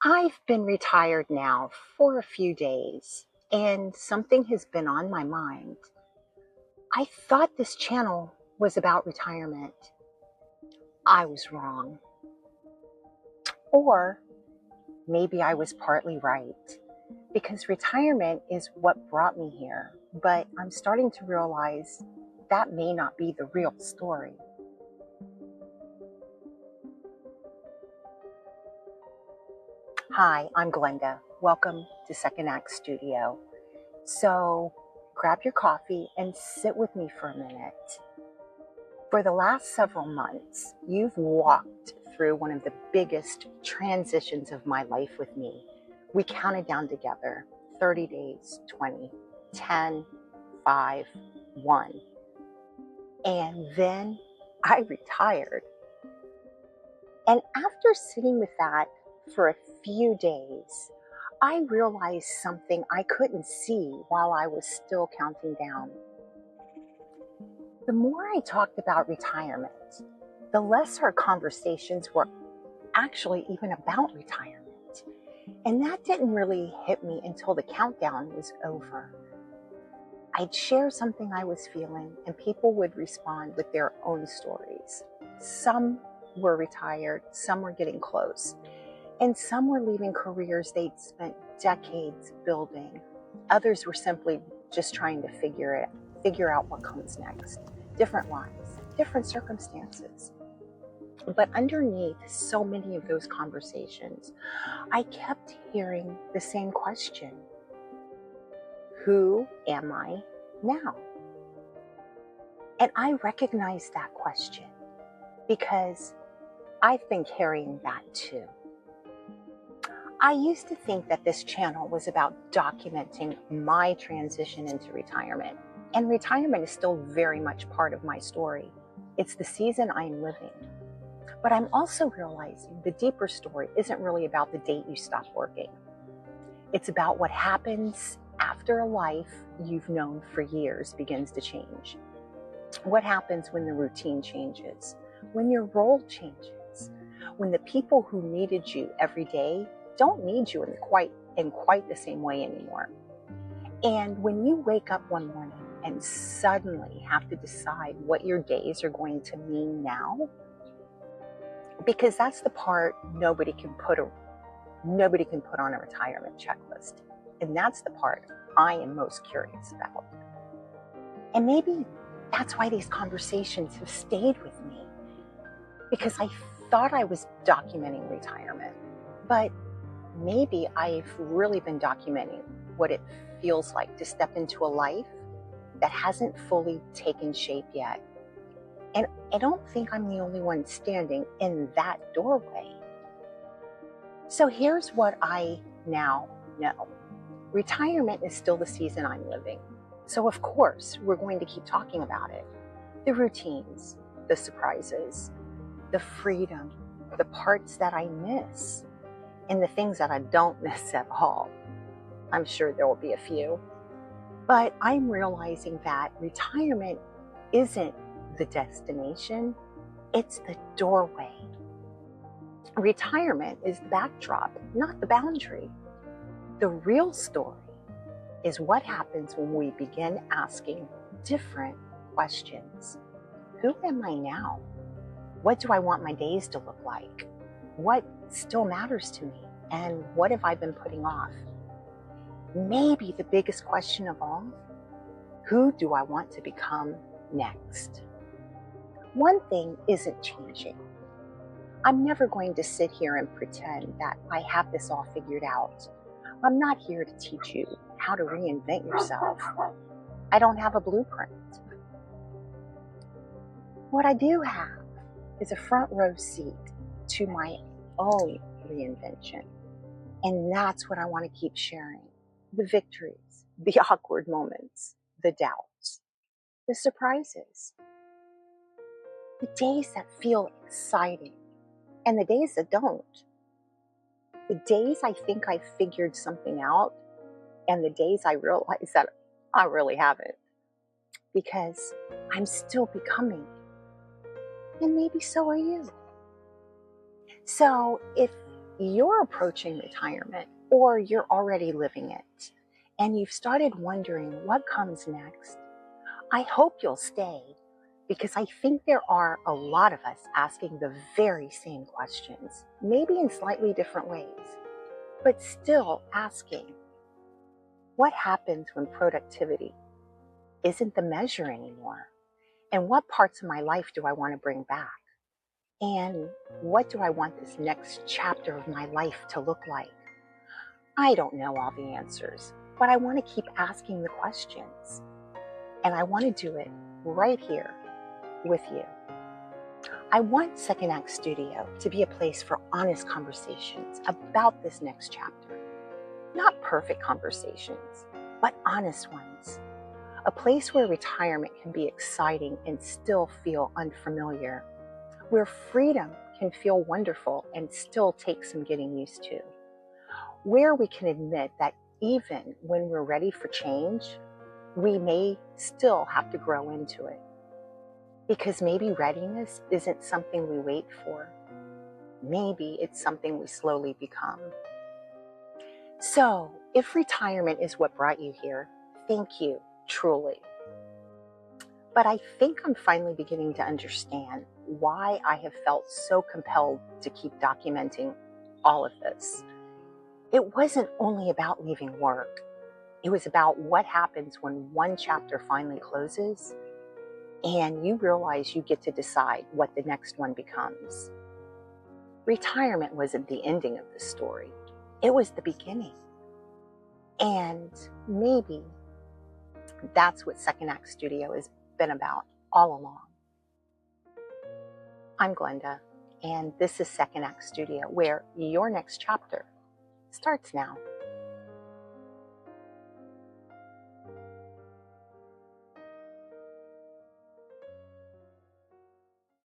I've been retired now for a few days, and something has been on my mind. I thought this channel was about retirement. I was wrong. Or maybe I was partly right, because retirement is what brought me here, but I'm starting to realize that may not be the real story. Hi, I'm Glenda. Welcome to Second Act Studio. So grab your coffee and sit with me for a minute. For the last several months, you've walked through one of the biggest transitions of my life with me. We counted down together 30 days, 20, 10, 5, 1. And then I retired. And after sitting with that for a few days, I realized something I couldn't see while I was still counting down. The more I talked about retirement, the less our conversations were actually even about retirement. And that didn't really hit me until the countdown was over. I'd share something I was feeling, and people would respond with their own stories. Some were retired, some were getting close, and some were leaving careers they'd spent decades building. Others were simply just trying to figure out what comes next. Different lives, different circumstances. But underneath so many of those conversations, I kept hearing the same question: who am I now? And I recognized that question because I've been carrying that too. I used to think that this channel was about documenting my transition into retirement, and retirement is still very much part of my story. It's the season I'm living. But I'm also realizing the deeper story isn't really about the date you stop working. It's about what happens after a life you've known for years begins to change. What happens when the routine changes, when your role changes, when the people who needed you every day don't need you in quite the same way anymore. And when you wake up one morning and suddenly have to decide what your days are going to mean now, because that's the part nobody can put on a retirement checklist. And that's the part I am most curious about. And maybe that's why these conversations have stayed with me, because I thought I was documenting retirement, but maybe I've really been documenting what it feels like to step into a life that hasn't fully taken shape yet. And I don't think I'm the only one standing in that doorway. So here's what I now know. Retirement is still the season I'm living. So of course, we're going to keep talking about it. The routines, the surprises, the freedom, the parts that I miss, and the things that I don't miss at all. I'm sure there will be a few. But I'm realizing that retirement isn't the destination, it's the doorway. Retirement is the backdrop, not the boundary. The real story is what happens when we begin asking different questions. Who am I now? What do I want my days to look like? What still matters to me? And what have I been putting off? Maybe the biggest question of all, who do I want to become next? One thing isn't changing. I'm never going to sit here and pretend that I have this all figured out. I'm not here to teach you how to reinvent yourself. I don't have a blueprint. What I do have is a front row seat to my own reinvention. And that's what I want to keep sharing. The victories, the awkward moments, the doubts, the surprises, the days that feel exciting, and the days that don't. The days I think I figured something out, and the days I realize that I really haven't. Because I'm still becoming. And maybe so are you. So if you're approaching retirement or you're already living it and you've started wondering what comes next, I hope you'll stay because I think there are a lot of us asking the very same questions, maybe in slightly different ways, but still asking, what happens when productivity isn't the measure anymore? And what parts of my life do I want to bring back? And what do I want this next chapter of my life to look like? I don't know all the answers, but I want to keep asking the questions. And I want to do it right here with you. I want Second Act Studio to be a place for honest conversations about this next chapter. Not perfect conversations, but honest ones. A place where retirement can be exciting and still feel unfamiliar. Where freedom can feel wonderful and still take some getting used to. Where we can admit that even when we're ready for change, we may still have to grow into it. Because maybe readiness isn't something we wait for. Maybe it's something we slowly become. So, if retirement is what brought you here, thank you, truly. But I think I'm finally beginning to understand why I have felt so compelled to keep documenting all of this. It wasn't only about leaving work. It was about what happens when one chapter finally closes and you realize you get to decide what the next one becomes. Retirement wasn't the ending of the story. It was the beginning. And maybe that's what Second Act Studio has been about all along. I'm Glenda, and this is Second Act Studio, where your next chapter starts now.